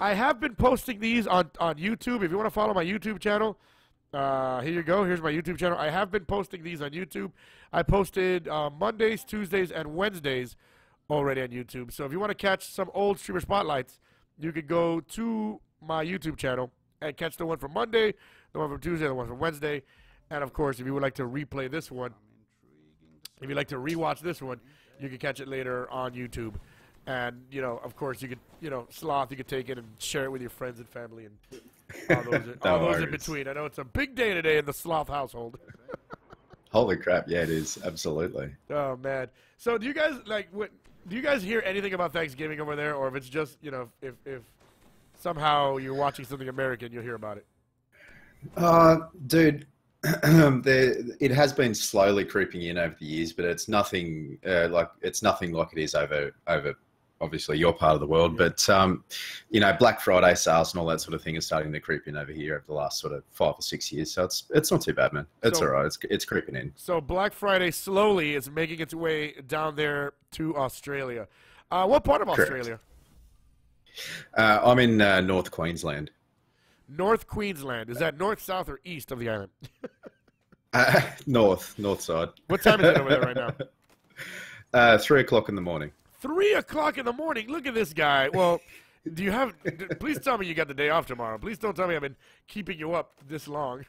I have been posting these on YouTube. If you want to follow my YouTube channel, here you go. Here's my YouTube channel. I have been posting these on YouTube. I posted Mondays, Tuesdays, and Wednesdays already on YouTube. So if you want to catch some old streamer spotlights, you could go to my YouTube channel and catch the one from Monday, the one from Tuesday, the one from Wednesday. And, of course, if you would like to replay this one, if you'd like to rewatch this one, you can catch it later on YouTube. And, you know, of course, you could, you know, Sloth, you could take it and share it with your friends and family and all those in between. I know it's a big day today in the Sloth household. Holy crap. Yeah, it is. Absolutely. Oh, man. So do you guys, like, do you guys hear anything about Thanksgiving over there? Or if it's just, you know, if somehow you're watching something American, you'll hear about it? Dude, it has been slowly creeping in over the years, but it's nothing like it is over obviously your part of the world. Yeah. But you know, Black Friday sales and all that sort of thing is starting to creep in over here over the last sort of 5 or 6 years. So it's not too bad, man. It's all right. It's creeping in. So Black Friday slowly is making its way down there to Australia. What part of Australia? I'm in North Queensland. North Queensland. Is that north, south, or east of the island? North side. What time is it over there right now? 3 o'clock in the morning. 3 o'clock in the morning? Look at this guy. Well, do you have... Please tell me you got the day off tomorrow. Please don't tell me I've been keeping you up this long.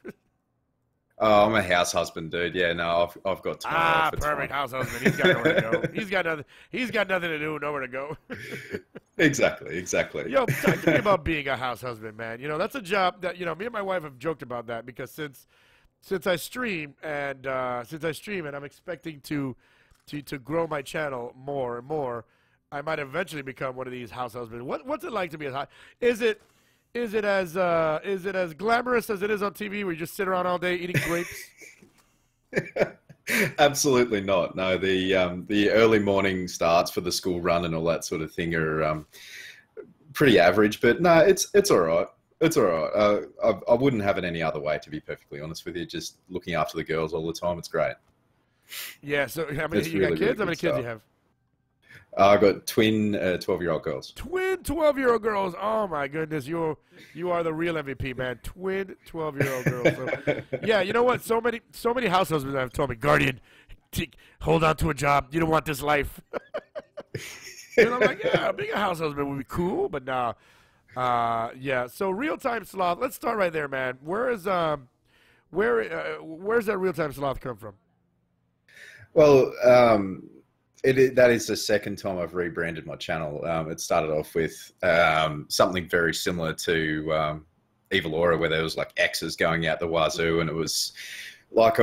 Oh, I'm a house husband, dude. Yeah, no, I've got tomorrow. Perfect house husband. He's got nowhere to go. He's got nothing to do, nowhere to go. Exactly. Yo, talk to me about being a house husband, man. You know, that's a job that, you know, me and my wife have joked about that because since I stream and I'm expecting to grow my channel more and more, I might eventually become one of these house husbands. What's it like to be a house? Is it as glamorous as it is on TV where you just sit around all day eating grapes? Absolutely not. No, the early morning starts for the school run and all that sort of thing are pretty average, but no, it's all right. It's all right. I wouldn't have it any other way, to be perfectly honest with you. Just looking after the girls all the time, it's great. Yeah. So how many you got kids? How many kids do you have? I got twin 12-year-old girls. Twin 12-year-old girls. Oh my goodness, you are the real MVP, man. Twin 12-year-old girls. So, yeah, you know what? So many house husbands have told me, Guardian, hold on to a job. You don't want this life. And I'm like, yeah, being a house husband would be cool, but nah. Yeah. So Real Time Sloth. Let's start right there, man. Where's that Real Time Sloth come from? Well, that is the second time I've rebranded my channel. It started off with something very similar to Evil Aura, where there was like X's going out the wazoo, and it was like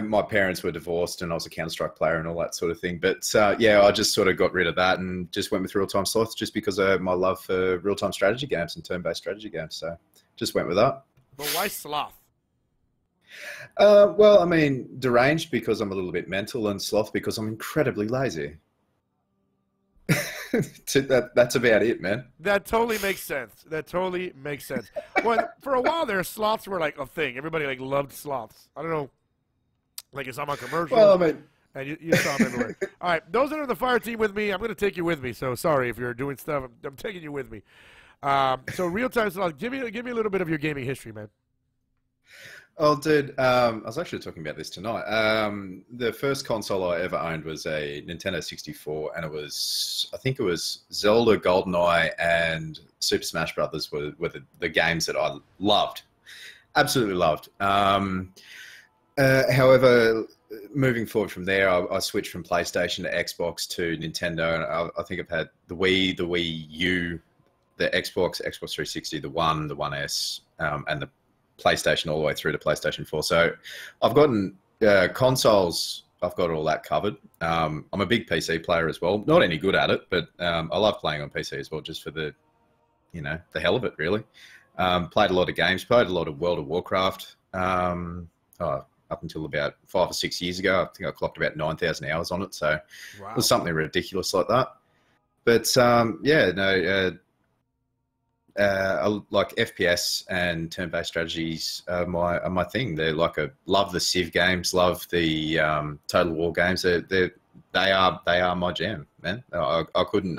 my parents were divorced and I was a Counter-Strike player and all that sort of thing. But yeah, I just sort of got rid of that and just went with RealTimeSloth just because of my love for real-time strategy games and turn-based strategy games. So just went with that. But why Sloth? Well, I mean, deranged because I'm a little bit mental, and sloth because I'm incredibly lazy. That's about it, man. That totally makes sense. Well, for a while there, sloths were like a thing. Everybody like loved sloths. I don't know. Like you saw my commercial. Well, I mean, and you saw them everywhere. All right, those that are on the fire team with me, I'm going to take you with me. So sorry if you're doing stuff. I'm taking you with me. So Real Time Sloth, give me a little bit of your gaming history, man. Oh, dude, I was actually talking about this tonight. The first console I ever owned was a Nintendo 64, and I think it was Zelda, GoldenEye, and Super Smash Brothers were the games that I loved, absolutely loved. However, moving forward from there, I switched from PlayStation to Xbox to Nintendo, and I think I've had the Wii, the Wii U, the Xbox 360, the One, the 1S, and the PlayStation all the way through to PlayStation 4. So I've gotten consoles, I've got all that covered. I'm a big PC player as well. Not any good at it, but I love playing on PC as well, just for the hell of it, really. Played a lot of games, played a lot of World of Warcraft. Up until about 5 or 6 years ago, I think I clocked about 9,000 hours on it. So wow. It was something ridiculous like that. But yeah, no, like FPS and turn-based strategies are my thing. They're like love the Civ games, love the Total War games. They are my jam, man. I couldn't.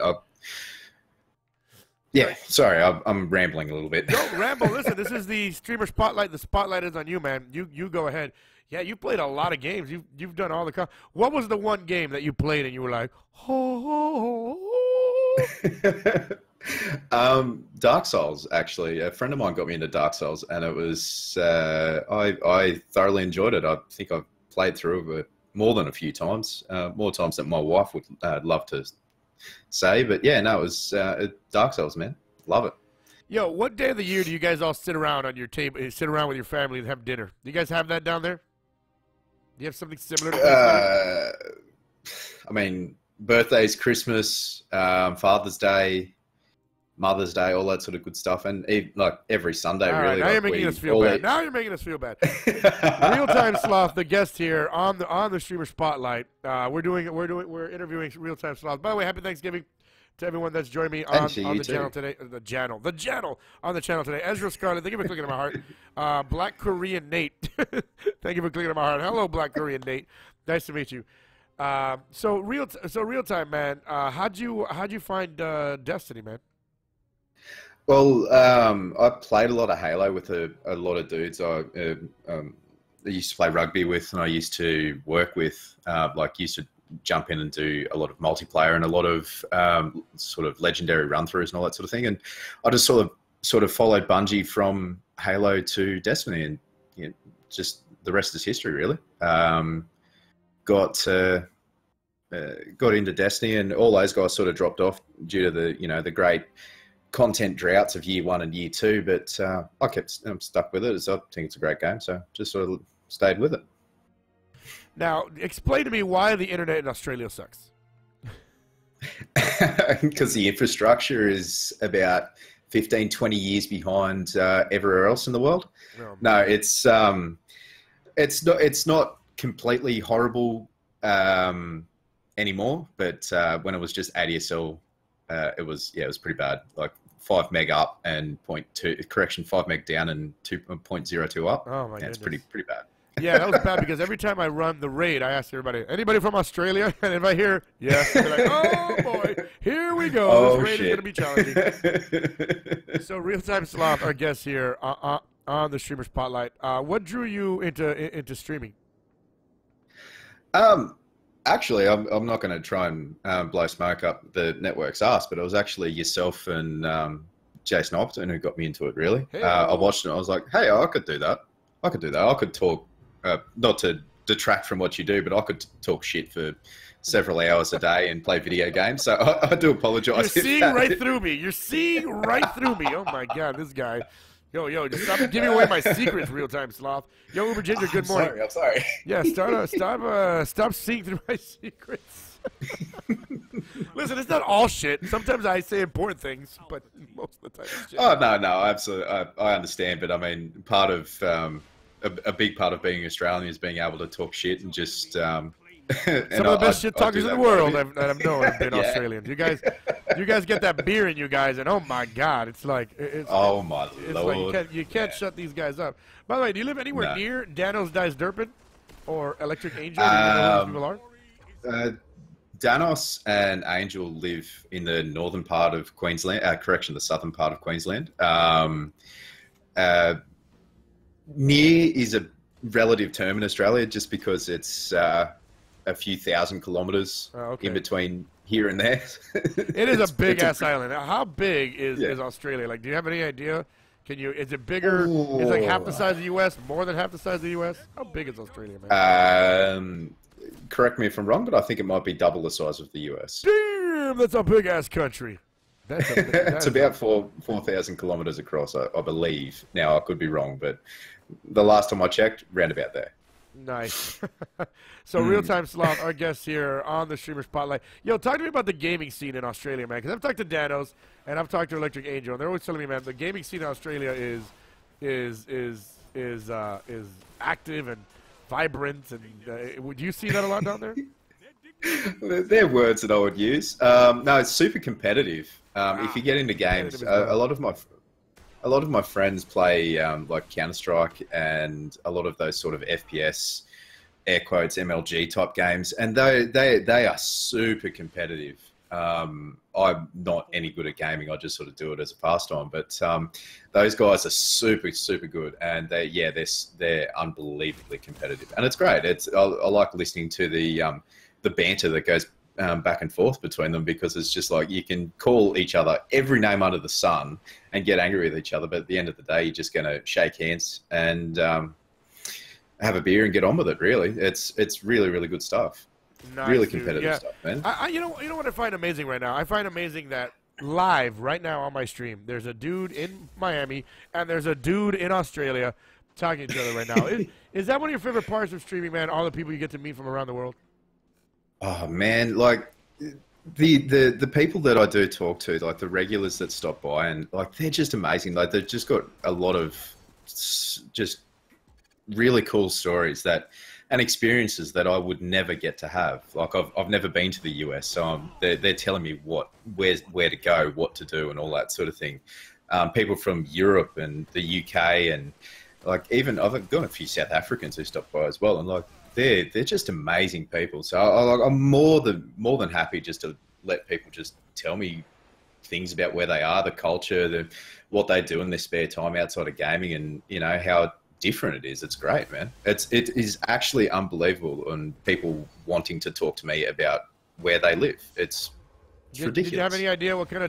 Yeah, sorry, I'm rambling a little bit. Don't ramble. Listen, this is the streamer spotlight. The spotlight is on you, man. You go ahead. Yeah, you played a lot of games. You've done all the. What was the one game that you played and you were like, oh? Dark Souls, actually. A friend of mine got me into Dark Souls, and it was I thoroughly enjoyed it. I think I've played through it more than a few times, more times than my wife would love to say. But yeah, no, it was Dark Souls, man. Love it. Yo, what day of the year do you guys all sit around on your table, sit around with your family and have dinner? Do you guys have that down there? Do you have something similar to I mean, birthdays, Christmas, Father's Day, Mother's Day, all that sort of good stuff, and like every Sunday, all really. Right, now like you're making us feel bad. Now you're making us feel bad. RealTimeSloth, the guest here on the streamer spotlight. We're interviewing RealTimeSloth. By the way, happy Thanksgiving to everyone that's joined me on the channel today. The channel on the channel today. Ezra Scarlett, thank you for clicking on my heart. Black Korean Nate, thank you for clicking on my heart. Hello, Black Korean Nate. Nice to meet you. So real time, man. How'd you find Destiny, man? Well, I played a lot of Halo with a lot of dudes I used to play rugby with, and I used to work with. Used to jump in and do a lot of multiplayer and a lot of sort of legendary run-throughs and all that sort of thing. And I just sort of followed Bungie from Halo to Destiny, and just the rest is history, really. Got into Destiny, and all those guys sort of dropped off due to the great content droughts of year 1 and year 2. But I'm stuck with it, as I think it's a great game, so just sort of stayed with it. Now, explain to me why the internet in Australia sucks. Because the infrastructure is about 15, 20 years behind everywhere else in the world. Oh, no, it's not completely horrible anymore, but when it was just ADSL, it was pretty bad. Like 5 meg up and 5 meg down and 2.02 up. Oh my goodness. It's pretty bad. Yeah, that was bad, because every time I run the raid, I ask everybody, anybody from Australia? And if I hear yes, they're like, oh boy, here we go. This raid is going to be challenging. So RealTimeSloth, our guest here on the Streamer Spotlight. What drew you into streaming? Actually, I'm not going to try and blow smoke up the network's ass, but it was actually yourself and Jason Opperton who got me into it, really. Hey, I watched it and I was like, hey, I could do that. I could talk, not to detract from what you do, but I could talk shit for several hours a day and play video games. So I do apologize. You're seeing right through me. You're seeing right through me. Oh, my God, this guy. Yo, just stop giving away my secrets, RealTimeSloth. Yo, Uber Ginger, good morning. I'm sorry. Yeah, stop seeing through my secrets. Listen, it's not all shit. Sometimes I say important things, but most of the time it's shit. Oh, no, absolutely. I understand, but I mean, part of a big part of being Australian is being able to talk shit and just. Some of the best shit talkers in the world that I've known have been Australians. You guys get that beer in you guys, and oh my God, it's like oh my Lord, like you can't shut these guys up. By the way, do you live anywhere near Danos Dice Durban or Electric Angel? Do you know who those people are? Danos and Angel live in the northern part of Queensland. The southern part of Queensland. Near is a relative term in Australia, just because it's a few thousand kilometers in between here and there. It is a big ass island. How big is Australia? Like, do you have any idea? Is it bigger? Ooh. It's like half the size of the U.S., more than half the size of the U.S.? How big is Australia, man? Correct me if I'm wrong, but I think it might be double the size of the U.S. Damn, that's a big ass country. It's about 4,000 kilometers across, I believe. Now, I could be wrong, but the last time I checked, round about there. Nice. So RealTimeSloth, our guest here on the Streamer Spotlight. Yo, talk to me about the gaming scene in Australia, man. Because I've talked to Danos and I've talked to Electric Angel, and they're always telling me, man, the gaming scene in Australia is active and vibrant. And would you see that a lot down there? They're words that I would use. No, it's super competitive. If you get into games, a lot of my friends play like Counter-Strike and a lot of those sort of FPS, air quotes, MLG type games, and they are super competitive. I'm not any good at gaming. I just sort of do it as a pastime. But those guys are super, super good, and they're unbelievably competitive, and it's great. I like listening to the banter that goes back and forth between them, because it's just like you can call each other every name under the sun and get angry with each other, but at the end of the day, you're just going to shake hands and have a beer and get on with it. Really, it's really, really good stuff. Nice, really dude. competitive stuff, man. You know what I find amazing right now? I find amazing that live right now on my stream, there's a dude in Miami and there's a dude in Australia talking to each other right now. Is that one of your favorite parts of streaming, man? All the people you get to meet from around the world. Oh man, like the people that I do talk to, like the regulars that stop by, and like they're just amazing. Like they've just got a lot of just really cool stories and experiences that I would never get to have. Like I've never been to the US, so they're telling me where to go, what to do, and all that sort of thing. People from Europe and the UK, and like even I've got a few South Africans who stop by as well, and like they're just amazing people. So I'm more than happy just to let people just tell me things about where they are, the culture, what they do in their spare time outside of gaming, and you know how different it is. It's great, man. It is actually unbelievable, and people wanting to talk to me about where they live. It's ridiculous. Did you have any idea what kind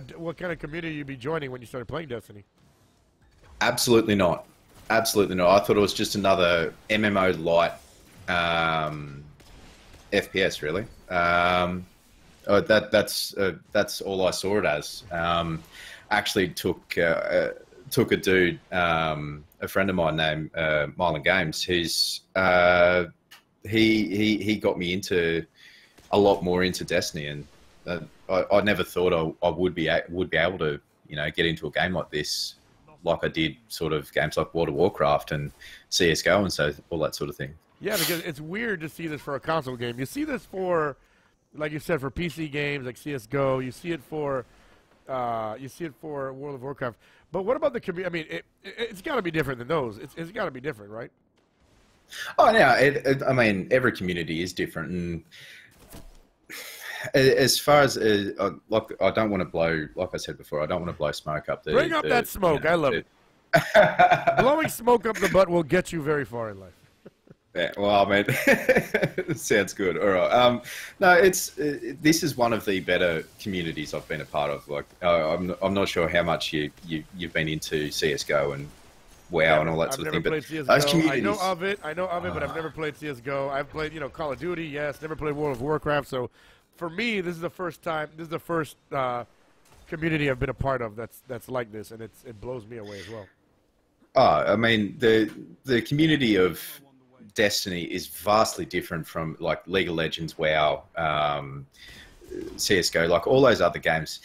of community you'd be joining when you started playing Destiny? Absolutely not. Absolutely not. I thought it was just another MMO light FPS, really. That's all I saw it as. Actually took a dude, a friend of mine named Mylan Games. He got me into a lot more into Destiny, and I never thought I would be able to, you know, get into a game like this, like I did sort of games like World of Warcraft and CS:GO and so all that sort of thing. Yeah, because it's weird to see this for a console game. You see this for, like you said, for PC games like CS:GO. You see it for World of Warcraft. But what about the community? I mean, it's got to be different than those. It's got to be different, right? Oh, yeah. I mean, every community is different, and as far as like, I don't want to blow, like I said before, I don't want to blow smoke up there. Bring up that smoke. I love it. Blowing smoke up the butt will get you very far in life. Yeah, well, I mean, sounds good. All right. No, this is one of the better communities I've been a part of. Like, I'm not sure how much you've been into CS:GO and WoW and all that sort of thing. But those communities, I know of it, but I've never played CS:GO. I've played, Call of Duty. Yes, never played World of Warcraft. So, for me, this is the first time. This is the first community I've been a part of that's like this, and it blows me away as well. I mean, the community of Destiny is vastly different from like League of Legends, WoW, CS:GO, like all those other games.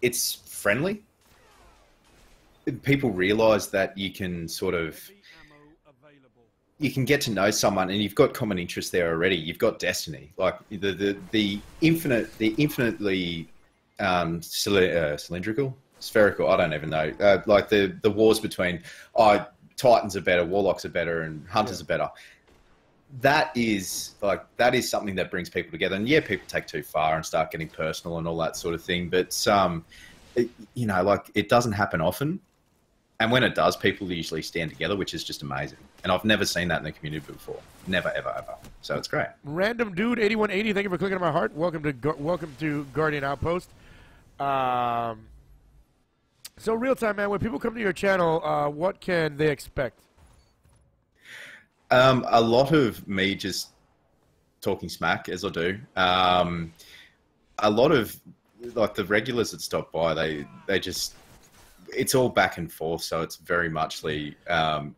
It's friendly. People realize that you can get to know someone, and you've got common interests there already. You've got Destiny, like the infinitely cylindrical, spherical. I don't even know. Like the wars between Titans are better, Warlocks are better, and Hunters are better. That is something that brings people together. And yeah, people take too far and start getting personal and all that sort of thing. But like it doesn't happen often. And when it does, people usually stand together, which is just amazing. And I've never seen that in the community before. Never, ever, ever. So it's great. Random dude 8180, thank you for clicking on my heart. Welcome to Guardian Outpost. So, real time, man, when people come to your channel, what can they expect? A lot of me just talking smack, as I do. A lot of, like, the regulars that stop by, they just, it's all back and forth, so it's very much like,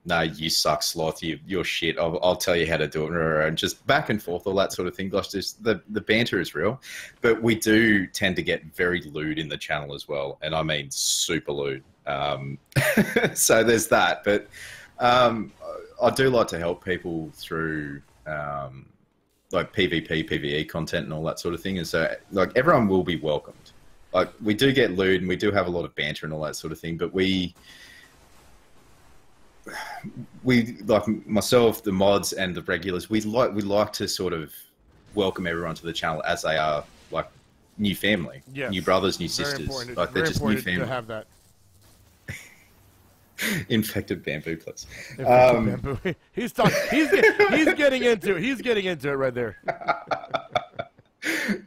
no, you suck, Sloth, you're shit, I'll tell you how to do it, and just back and forth, all that sort of thing. Gosh, the banter is real, but we do tend to get very lewd in the channel as well, and I mean super lewd. So there's that, but I do like to help people through like PvP, PvE content and all that sort of thing, and so like everyone will be welcomed. Like, we do get lewd and we do have a lot of banter and all that sort of thing, but we like myself, the mods and the regulars, we like to sort of welcome everyone to the channel as they are, like new family, Yes. new brothers, new Very sisters. important. Like they're Very just new important family. to have that. Infected bamboo, please. Bamboo. He's talking. He's getting into it. He's getting into it right there.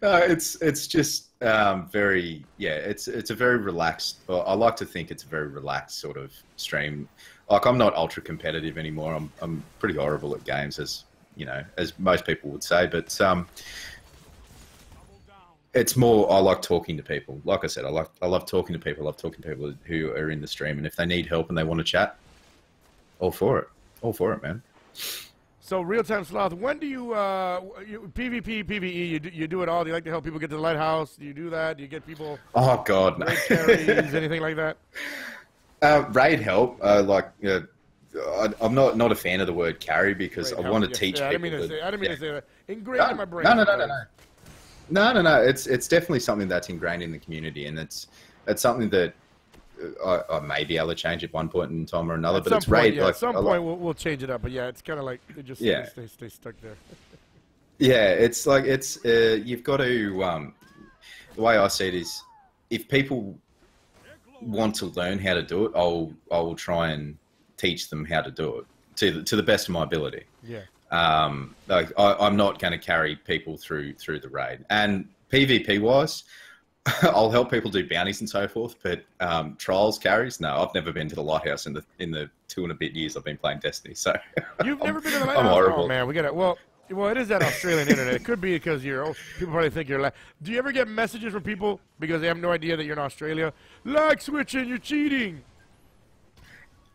No, it's just very it's a very relaxed. Well, I like to think it's a very relaxed sort of stream. Like I'm not ultra competitive anymore. I'm pretty horrible at games, as as most people would say. But it's more I like talking to people. Like I said, I love talking to people. I love talking to people who are in the stream, and if they need help and they want to chat, all for it, man. So RealTimeSloth, when do you PvP, PvE? You do it all. Do you like to help people get to the lighthouse? Do you do that? Do you get people? Oh God, no. Raid carries, anything like that? Raid help. I'm not a fan of the word carry because I want to teach people. I didn't mean to say that. Ingrained in my brain. No. It's definitely something that's ingrained in the community, and it's something that I may be able to change at one point in time or another. But it's raid. At some point, we'll change it up. But yeah, it's kind of like it just stay stuck there. Yeah, it's like you've got to. The way I see it is, if people want to learn how to do it, I will try and teach them how to do it to the best of my ability. Yeah. Like I'm not going to carry people through the raid. And PvP wise, I'll help people do bounties and so forth. But trials carries, no, I've never been to the lighthouse in the 2 and a bit years I've been playing Destiny. So you've never been to the lighthouse? I'm horrible. Oh man, we got it. Well, it is that Australian internet. It could be because you're old. People probably think you're Do you ever get messages from people because they have no idea that you're in Australia? Lag switching, you're cheating.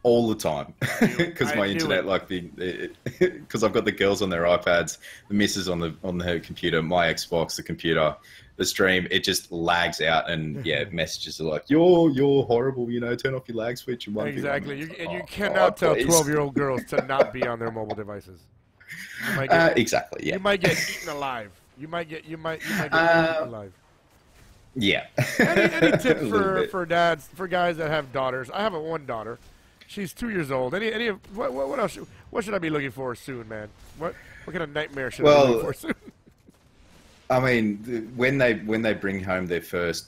All the time, because my internet, because I've got the girls on their iPads, the missus on her computer, my Xbox, the computer, the stream, it just lags out, and messages are like, "You're horrible," turn off your lag switch. And exactly, you cannot tell 12-year-old girls to not be on their mobile devices. Exactly, yeah. You might get eaten alive. You might get eaten alive. Yeah. Any tip for dads, for guys that have daughters? I have one daughter. She's 2 years old. What else? What should I be looking for soon, man? What kind of nightmare should I be looking for soon? I mean, when they bring home their first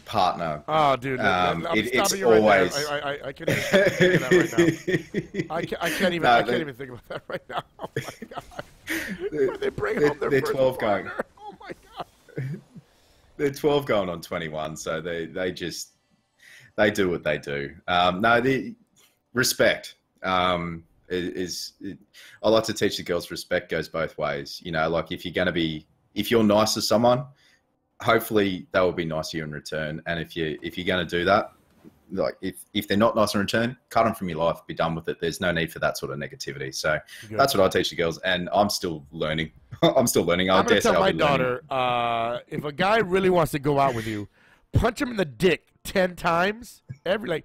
partner. Oh, dude, it's always. Right I can't even think of that right now. I can't even think about that right now. Oh my god! When they bring home their first 12 partner. going. Oh my god! They're 12 going on 21, so they do what they do. The respect I like to teach the girls respect goes both ways. Like if you're nice to someone, hopefully they will be nice to you in return. And if you're going to do that, like if they're not nice in return, cut them from your life, be done with it. There's no need for that sort of negativity. So that's what I teach the girls, and I'm still learning. I'm still learning. I'm going to tell my daughter, if a guy really wants to go out with you, punch him in the dick 10 times every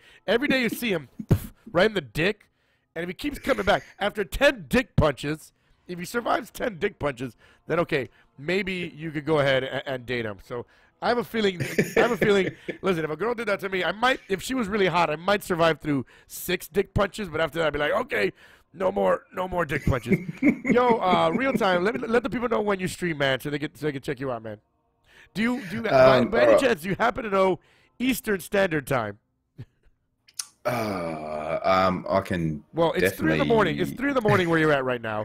day you see him, right in the dick, and if he keeps coming back after 10 dick punches, if he survives 10 dick punches, then okay, maybe you could go ahead and date him. So I have a feeling. Listen, if a girl did that to me, I might. If she was really hot, I might survive through 6 dick punches. But after that, I'd be like, okay, no more dick punches. Yo, real time. Let the people know when you stream, man, so they can check you out, man. Do you by any chance do you happen to know Eastern Standard Time? I can. Well, it's 3 in the morning. It's 3 in the morning where you're at right now.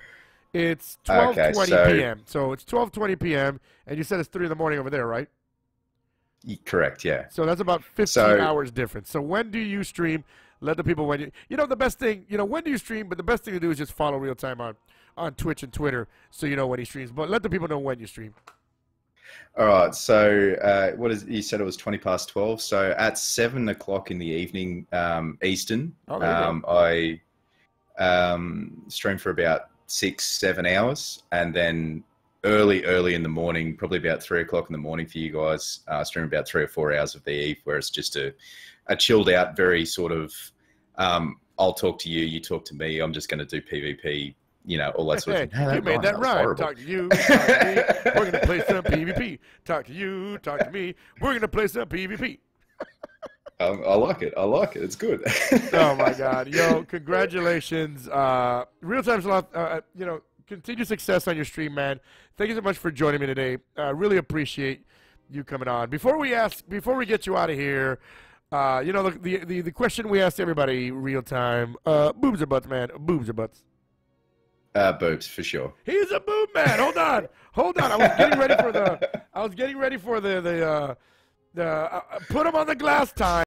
It's 12:20 p.m. So it's 12:20 p.m. and you said it's 3 in the morning over there, right? Correct. Yeah. So that's about 15 hours difference. So when do you stream? Let the people the best thing. When do you stream? But the best thing to do is just follow Real Time on Twitch and Twitter, so you know when he streams. But let the people know when you stream. All right. So you said it was 12:20. So at 7 o'clock in the evening, Eastern, I stream for about 6-7 hours, and then early in the morning, probably about 3 o'clock in the morning for you guys, stream about 3 or 4 hours of the eve, where it's just a chilled out, very sort of I'll talk to you, you talk to me. I'm just going to do PvP. All that sort of thing. You made that rhyme. Talk to you, talk to me. We're going to play some PvP. Talk to you, talk to me. We're going to play some PvP. I like it. It's good. Oh, my God. Yo, congratulations. RealTimeSloth, continued success on your stream, man. Thank you so much for joining me today. I really appreciate you coming on. Before we get you out of here, you know, the question we asked everybody real time, boobs or butts, man? Boobs or butts? Boobs for sure. He's a boob man. Hold on. I was getting ready for the put him on the glass time.